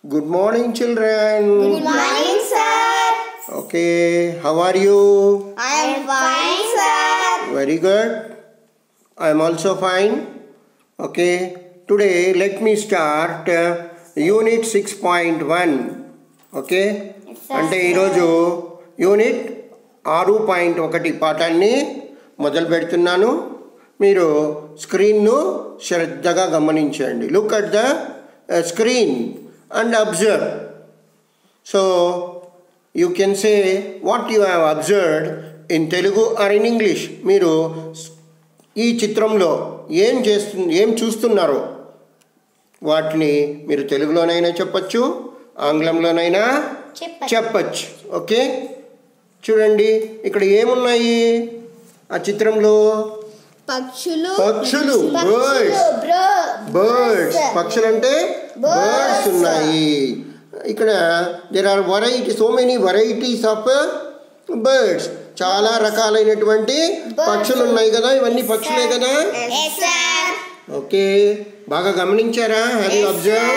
Good morning, children. Good morning, sir. Okay, how are you? I am fine, sir. Very good. I am also fine. Okay, today let me start Unit 6.1. Okay, Yes, sir. అంటే ఈరోజు unit 6.1 పాఠాన్ని మొదలు పెడుతున్నాను. మీరు స్క్రీన్ను శ్రద్ధగా గమనించండి. Look at the screen and observe. So you can say what you have observed in Telugu or in English. మీరు ఈ చిత్రంలో ఏం చూస్తున్నారో వాటిని మీరు తెలుగులోనైనా చెప్పచ్చు, ఆంగ్లంలోనైనా చెప్పచ్చు. ఓకే, చూడండి ఇక్కడ ఏమున్నాయి ఆ చిత్రంలో. పక్షులు, బర్డ్స్. పక్షులు అంటే బర్డ్స్ ఉన్నాయి. ఇక్కడ there are so many varieties of birds. చాలా రకాలైనటువంటి పక్షులు ఉన్నాయి కదా. ఇవన్నీ పక్షులే కదా. ఓకే, బాగా గమనించారా? Have you observe?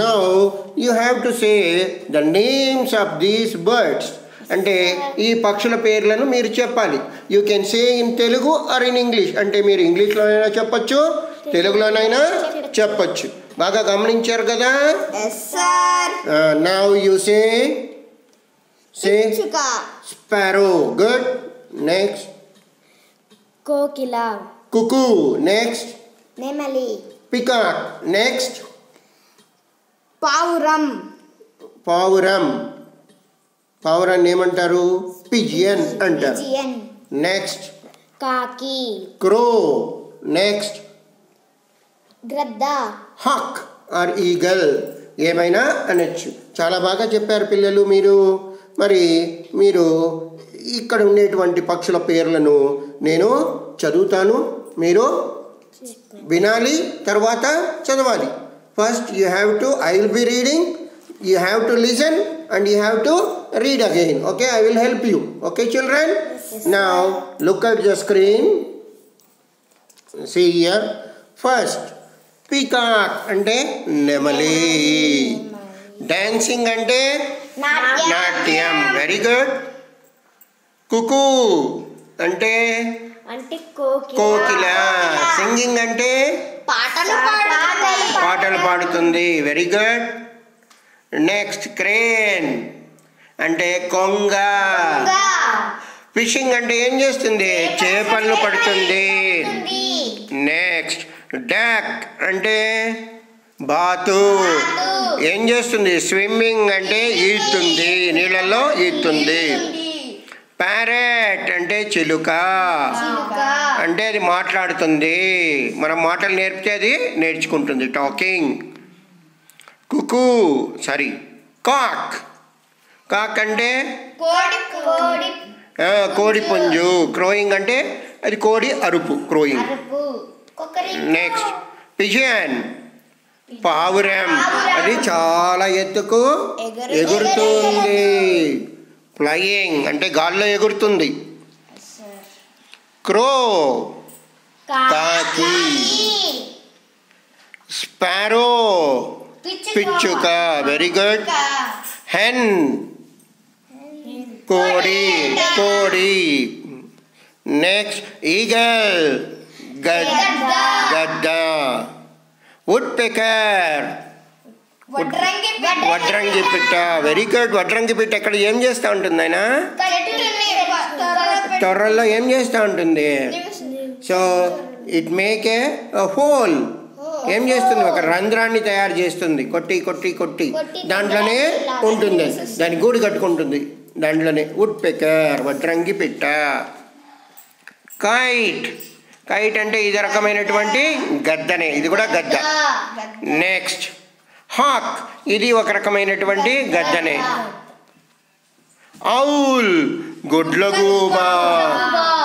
Now you have to say the names of these birds. అంటే ఈ పక్షుల పేర్లను మీరు చెప్పాలి. You can say in Telugu or in English. అంటే మీరు ఇంగ్లీష్లోనైనా చెప్పచ్చు, తెలుగులోనైనా చెప్పచ్చు. బాగా గమనించారు కదా. Now you say sparrow. Good. Next కోకిల. కుకు. నెక్స్ట్ నెమలి. పికాక్. నెక్స్ట్ పావురం. పావురాన్ని ఏమంటారు? పిజియన్ అంటారు. నెక్స్ట్ కాకి. క్రో. నెక్స్ట్ గ్రద్ద. Hawk or eagle. ఏమైనా అనొచ్చు. చాలా బాగా చెప్పారు పిల్లలు మీరు. మరి మీరు ఇక్కడ ఉండేటువంటి పక్షుల పేర్లను నేను చదువుతాను, మీరు వినాలి, తర్వాత చదవాలి. First you have to, I will be reading, you have to listen and you have to read again. Okay, I will help you. Okay, children? Yes, now look at the screen. See here. First, peacock ante nemali. Dancing ante natyam. Very good. Cuckoo ante kokila. Singing ante పాటలు పాడుతుంది. Very good. Next crane అంటే కొంగ. Fishing అంటే ఏం చేస్తుంది? చేపలను పడుతుంది. Next duck అంటే బాతు. ఏం చేస్తుంది? స్విమ్మింగ్ అంటే ఈదుతుంది, నీళ్ళల్లో ఈదుతుంది. ప్యారెట్ అంటే చిలుక. అంటే అది మాట్లాడుతుంది. మనం మాటలు నేర్పితే అది నేర్చుకుంటుంది, టాకింగ్. కుకు కాక్ అంటే కోడి పుంజు. క్రోయింగ్ అంటే అది కోడి అరుపు, క్రోయింగ్. నెక్స్ట్ పిజియన్ పావురం. అది చాలా ఎత్తుకు ఎగురుతుంది. ఫ్లయింగ్ అంటే గాల్లో ఎగురుతుంది. క్రో కాకి. స్పారో పిచ్చుక. Very good. హెన్ కోడి. నెక్స్ట్ ఈగల్ గద్ద. వుడ్ పెకర్ వడ్రంగి పిట్ట. Very good. వడ్రంగి పిట్ట ఇక్కడ ఏం చేస్తూ ఉంటుంది? ఆయన తొర్రల్లో ఏం చేస్తూ ఉంటుంది? So it make a whole. ఏం చేస్తుంది? ఒక రంధ్రాన్ని తయారు చేస్తుంది. కొట్టి దాంట్లోనే ఉంటుంది. దాని గూడు కట్టుకుంటుంది దాంట్లోనే. వుడ్ పెకర్ వడ్రంగి పిట్ట. కైట్ అంటే ఇది రకమైనటువంటి గద్దనే. ఇది కూడా గద్ద. Next hawk. ఇది ఒక రకమైనటువంటి గద్దనే. ఔల్ గుడ్లగూబ.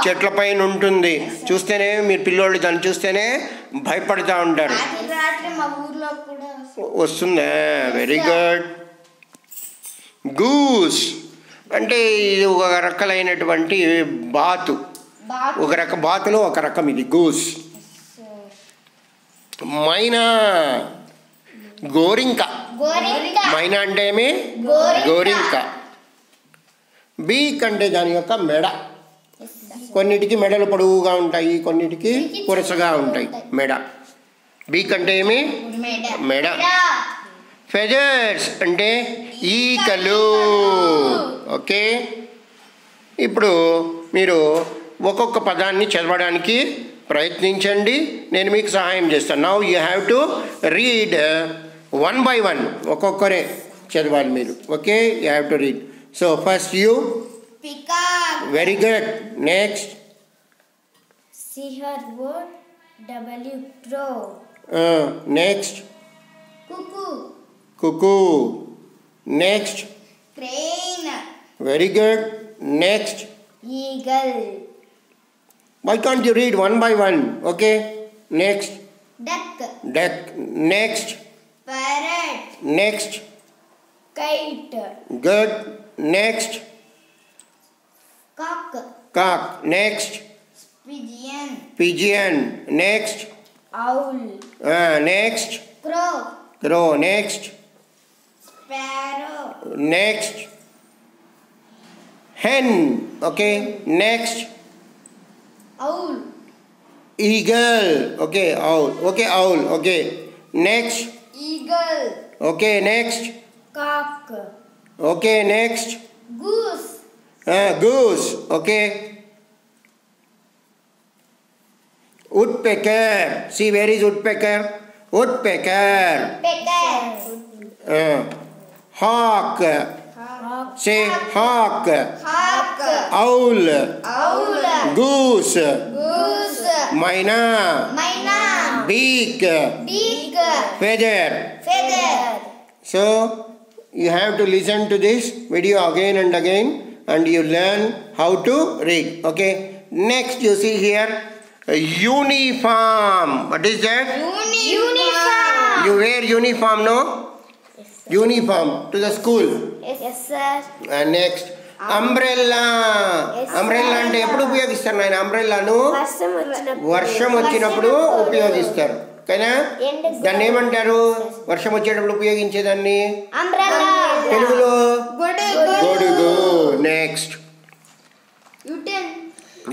చెట్ల పైన ఉంటుంది. చూస్తేనే మీరు పిల్లోళ్ళు దాన్ని చూస్తేనే భయపడుతూ ఉంటారు. వస్తుందా? Very good. గూస్ అంటే ఇది ఒక రకాలైనటువంటి బాతు. బాతులో ఒక రకం ఇది గూస్. మైనా గోరింక. గోరింక. మైనా అంటే ఏమి? గోరింక. బీక్ అంటే దాని యొక్క మెడ. కొన్నిటికి మెడలు పొడవుగా ఉంటాయి, కొన్నిటికి కురసగా ఉంటాయి మెడ. బీక్ అంటే ఏమి? మెడ. ఫెదర్స్ అంటే ఈకలు. ఓకే, ఇప్పుడు మీరు ఒక్కొక్క పదాన్ని చదవడానికి ప్రయత్నించండి, నేను మీకు సహాయం చేస్తాను. Now you have to read 1 by 1. ఒక్కొక్కరే చదవాలి మీరు. Okay, you have to read. So first you. Peacock. Very good. Next. Silverwood. W. Crow. Next. Cuckoo. Kuku. Next. Crane. Very good. Next. Eagle. Why can't you read 1 by 1? Okay. Next. Duck. Duck. Next. Parrot. Next. Kite. Good. Next. Cock. Cock. Next. Pigeon. Pigeon. Next. Owl. Next. Crow. Crow. Next. Sparrow. Next. Hen. Okay. Next. Owl. Eagle. Okay. Owl. Okay. Owl. Okay. Next. Eagle. Okay. Next. Cock. Okay. Next. Goose. Goose. Okay. Woodpecker. See, where is woodpecker? Woodpecker. Pecker. Hawk. Hawk. Say hawk. Hawk. Owl. Owl. Goose. Goose. Myna. Myna. Beak. Beak. Feather. Feather. So you have to listen to this video again and again, and you learn how to read. Okay. Next, you see here uniform. What is that? Uniform. You wear uniform, no? Uniform to the school. Yes, sir. Next, umbrella. Yes, sir. Umbrella అంటే ఎప్పుడు ఉపయోగిస్తారు నాయన? అంబ్రెల్లాను వర్షం వచ్చినప్పుడు ఉపయోగిస్తారు కదా. దాన్ని ఏమంటారు? వర్షం వచ్చేటప్పుడు ఉపయోగించేదాన్ని Umbrella. తెలుగులో Gొడుగు. గొడుగు. Next, Utensil.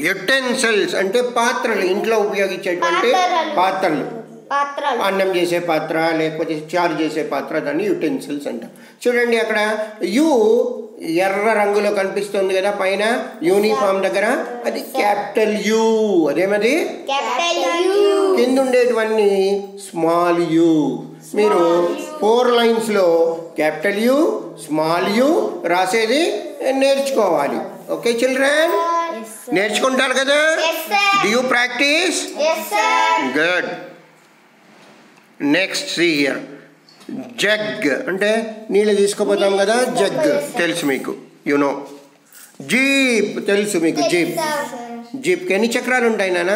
యుటెన్సిల్స్ అంటే పాత్రలు, ఇంట్లో ఉపయోగించేటువంటి పాత్రలు. పాత్రలు. అన్నం చేసే పాత్ర, లేకపోతే చారు చేసే పాత్ర, దాన్ని యుటెన్సిల్స్ అంటారు. చూడండి అక్కడ యు ఎర్ర రంగులో కనిపిస్తుంది కదా పైన యూనిఫామ్ దగ్గర, అది క్యాపిటల్ యు. అదేమది? Capital U. కింద ఉండేటివన్నీ స్మాల్ యు. మీరు 4 లైన్స్లో క్యాపిటల్ యు, స్మాల్ యు రాసేది నేర్చుకోవాలి. ఓకే చిల్డ్రన్, నేర్చుకుంటారు కదా? Yes, sir. Do you practice? Yes, sir. Good. Next see here jug అంటే నీళ్ళు తీసుకుపోతాం కదా, జగ్ తెలుసు మీకు, యునో. జీప్ తెలుసు మీకు, జీప్. జీప్కి ఎన్ని చక్రాలు ఉంటాయి నాన్న?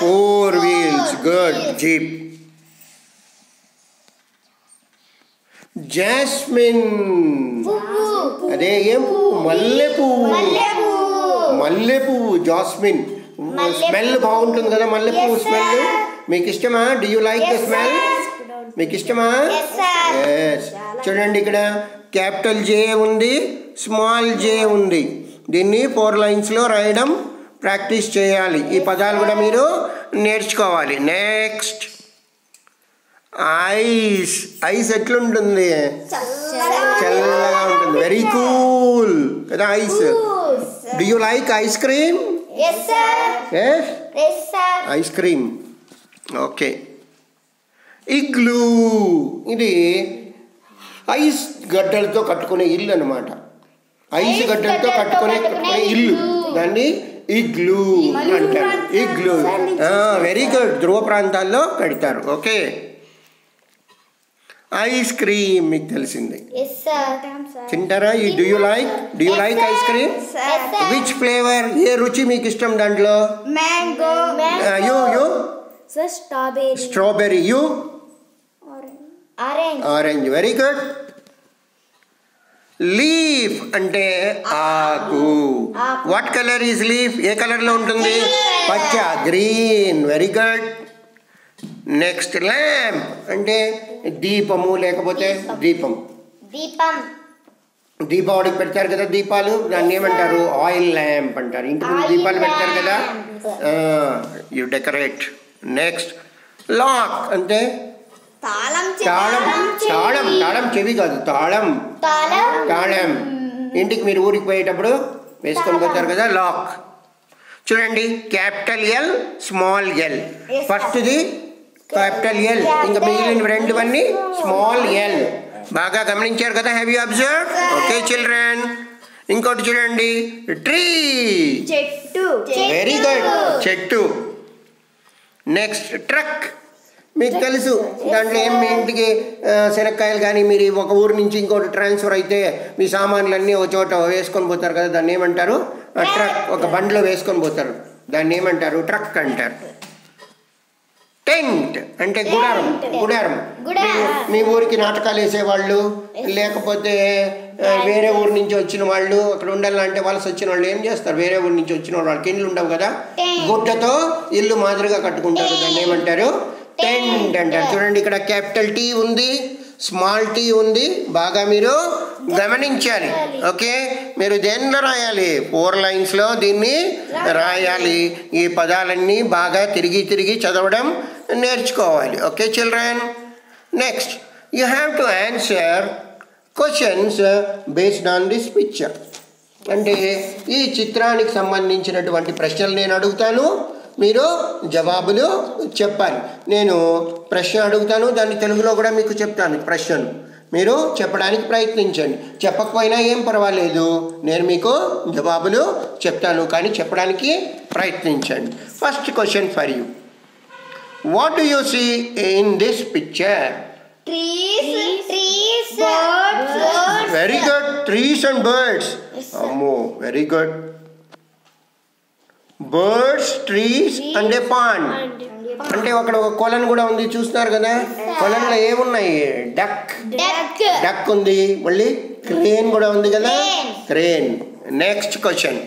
4 wheels. గుడ్. జీప్. జాస్మిన్ అదే ఏం పువ్వు? మల్లె పువ్వు. మల్లె పువ్వు, జాస్మిన్. స్మెల్ బాగుంటుంది కదా మల్లె పువ్వు స్మెల్. మీకు ఇష్టమా? Do you like the smell? మీకు ఇష్టమా? ఎస్. చూడండి ఇక్కడ క్యాపిటల్ జే ఉంది, స్మాల్ జే ఉంది. దీన్ని 4 లైన్స్లో రాయడం ప్రాక్టీస్ చేయాలి. ఈ పదాలు కూడా మీరు నేర్చుకోవాలి. Next, ice. ఐస్ ఎట్లుంటుంది? చల్లగా ఉంటుంది. వెరీ కూల్ కదా ice. Do you like ice cream? Yes, sir. Yes, Yes, sir. Ice cream. Okay. Igloo ఇది ఐస్ గడ్డలతో కట్టుకునే ఇల్లు అనమాట. ఐస్ గడ్డలతో కట్టుకునే ఇల్లు, దాన్ని ఇగ్లూ అంటారు. ఇగ్లూ. Very good. ధ్రువ ప్రాంతాల్లో కడతారు. ఓకే. ఐస్ క్రీమ్ మీకు తెలిసింది. Yes, sir. తింటారా? Do you like ice cream? Yes, sir. Which flavour? ఏ రుచి మీకు ఇష్టం దాంట్లో? Mango. You Sir, strawberry. Strawberry. You Orange. Orange. Very good. Leaf అంటే ఆకు. What colour is leaf? ఏ కలర్లో ఉంటుంది? పచ్చ, green. Very good. Next lamp అంటే దీపము లేకపోతే దీపం. దీపం. దీపావళికి పెడతారు కదా దీపాలు, దాన్ని ఏమంటారు? ఆయిల్ ల్యాంప్ అంటారు. ఇంటి ముందు దీపాలు పెడతారు కదా, యు డెకరేట్. నెక్స్ట్ లాక్ అంటే తాళం. తాళం. తాళం తాళం చెవి కాదు, తాళం. తాళం ఇంటికి మీరు ఊరికి పోయేటప్పుడు వేసుకొని పోతారు కదా, లాక్. చూడండి, క్యాపిటల్ ఎల్, స్మాల్ ఎల్. ఫస్ట్ది క్యాపిటల్ ఎల్, ఇంకా మిగిలిన రెండువన్నీ స్మాల్ ఎల్. బాగా గమనించారు కదా? Have you observe? Okay children. ఇంకోటి చూడండి, ట్రీ. చెట్టు. వెరీ గుడ్, చెట్టు. Next truck. మీకు తెలుసు, దాంట్లో ఏం మీ ఇంటికి శనక్కాయలు కానీ మీరు ఒక ఊరు నుంచి ఇంకోటి ట్రాన్స్ఫర్ అయితే మీ సామాన్లన్నీ ఒక చోట వేసుకొని పోతారు కదా, దాన్ని ఏమంటారు? ట్రక్. ఒక బండిలో వేసుకొని పోతారు, దాన్ని ఏమంటారు? ట్రక్ అంటారు. టెంట్ అంటే గుడారం. గుడారం. మీ ఊరికి నాటకాలు వేసేవాళ్ళు, లేకపోతే వేరే ఊరు నుంచి వచ్చిన వాళ్ళు, అక్కడ ఉండాలంటే వలస వచ్చిన వాళ్ళు ఏం చేస్తారు? వేరే ఊరు నుంచి వచ్చిన వాళ్ళకి ఇల్లు ఉండవు కదా, గుడ్డతో ఇల్లు మాదిరిగా కట్టుకుంటారు, దాన్ని ఏమంటారు? టెంట్ అంటారు. చూడండి, ఇక్కడ క్యాపిటల్ టీ ఉంది, స్మాల్ టీ ఉంది, బాగా మీరు గమనించాలి. ఓకే, మీరు దేనిలో రాయాలి? 4 లైన్స్లో దీన్ని రాయాలి. ఈ పదాలన్నీ బాగా తిరిగి తిరిగి చదవడం నేర్చుకోవాలి. Okay children. Next you have to answer questions based on this picture. అంటే ఈ చిత్రానికి సంబంధించినటువంటి ప్రశ్నలు నేను అడుగుతాను, మీరు జవాబులు చెప్పాలి. నేను ప్రశ్న అడుగుతాను, దాన్ని తెలుగులో కూడా మీకు చెప్తాను. ప్రశ్నను మీరు చెప్పడానికి ప్రయత్నించండి. చెప్పకపోయినా ఏం పర్వాలేదు, నేను మీకు జవాబులు చెప్తాను, కానీ చెప్పడానికి ప్రయత్నించండి. First question for you. What do you see in this picture? Trees, birds. Very good, trees and birds. అమ్మో, very good. Birds, trees and a pond. అంటే అక్కడ ఒక కొలను కూడా ఉంది, చూస్తున్నారు కదా? కొలంలో ఏమున్నాయి? డక్. డక్ ఉంది, మళ్ళీ క్రేన్ కూడా ఉంది కదా, crane. Next question,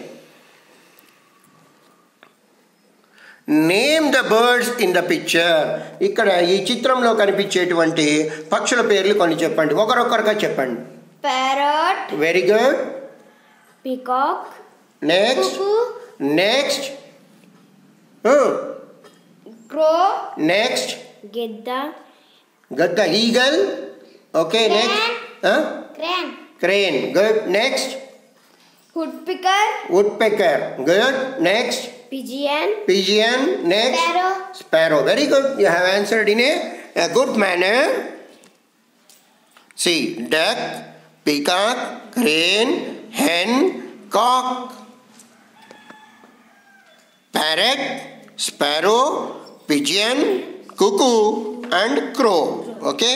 name the birds in the picture. ఇక్కడ ఈ చిత్రంలో కనిపించేటువంటి పక్షుల పేర్లు కొన్ని చెప్పండి, ఒకరొకరుగా చెప్పండి. Parrot. Very good. Peacock. Next. Next. Crow. Next. Gedda. గద్ద. Eagle. Okay, next. Crane. Crane. Good. Next. Woodpecker. Woodpecker. Good. Next. Pigeon. Pigeon. Next. Sparrow. Sparrow. Very good, you have answered in a good manner. సి, duck, peacock, crane, hen, cock, parrot, sparrow, pigeon, cuckoo and crow. Okay,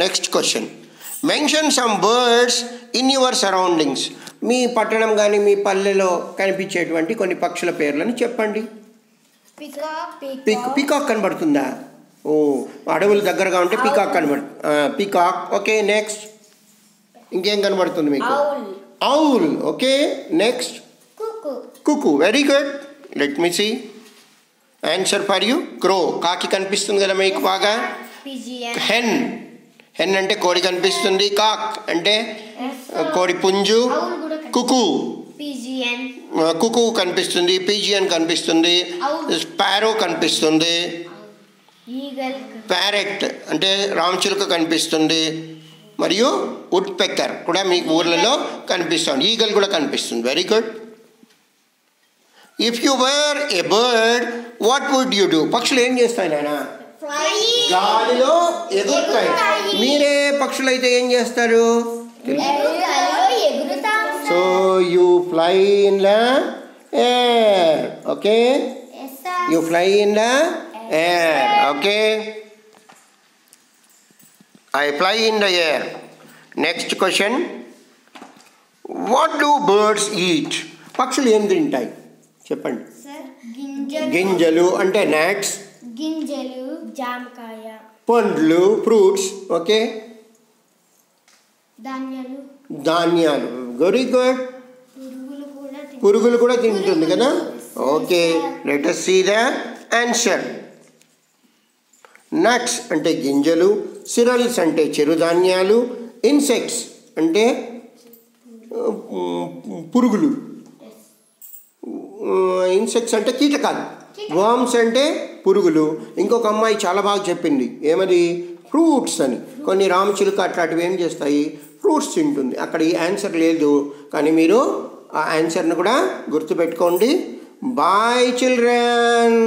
next question. Mention some birds in your surroundings. మీ పట్టణం కానీ మీ పల్లెలో కనిపించేటువంటి కొన్ని పక్షుల పేర్లను చెప్పండి. Peacock కనబడుతుందా? ఓ, అడవులు దగ్గరగా ఉంటే పీకాక్ కనబడుతుంది. పీకాక్. Okay, next. ఇంకేం కనబడుతుంది మీకు? Owl. Okay, next. Cuckoo. Very good. Let me see answer for you. Crow. కాకి కనిపిస్తుంది కదా మీకు బాగా. హెన్. హెన్ అంటే కోడి కనిపిస్తుంది. కాక్ అంటే కోడి పుంజు. కుకు. కుకు కనిపిస్తుంది. పిజియన్ కనిపిస్తుంది. స్పారో కనిపిస్తుంది. ప్యారెట్ అంటే రామచిలుక కనిపిస్తుంది. మరియు వుడ్ పెక్కర్ కూడా మీకు ఊర్లలో కనిపిస్తుంది. ఈగల్ కూడా కనిపిస్తుంది. Very good. If you were a bird, what would you do? పక్షులు ఏం చేస్తాయి నాయన? గాలిలో ఎగురుతాయి. మీరే పక్షులైతే ఏం చేస్తారు? So you fly in the air. Okay, you fly in the air. Okay, I fly in the air. Next question. What do birds eat? పక్షులు ఏం తింటాయి చెప్పండి. గింజలు అంటే నట్స్. గింజలు, జామకాయ, పండ్లు, ఫ్రూట్స్. ఓకే, ధాన్యాలు. ధాన్యాలు. Very good. పురుగులు కూడా తింటుంది కదా. Okay, let us see the answer. Nuts అంటే గింజలు, సిరల్స్ అంటే చిరుధాన్యాలు, ఇన్సెక్ట్స్ అంటే పురుగులు, ఇన్సెక్ట్స్ అంటే కీటకాలు, వర్మ్స్ అంటే పురుగులు. ఇంకొక అమ్మాయి చాలా బాగా చెప్పింది, ఏమది? ఫ్రూట్స్ అని. కొన్ని రామచిలుక అట్లాంటివి ఏం చేస్తాయి? ఫ్రూట్స్ తింటుంది. అక్కడ ఈ ఆన్సర్ లేదు, కానీ మీరు ఆ ఆన్సర్ని కూడా గుర్తుపెట్టుకోండి. Boy children.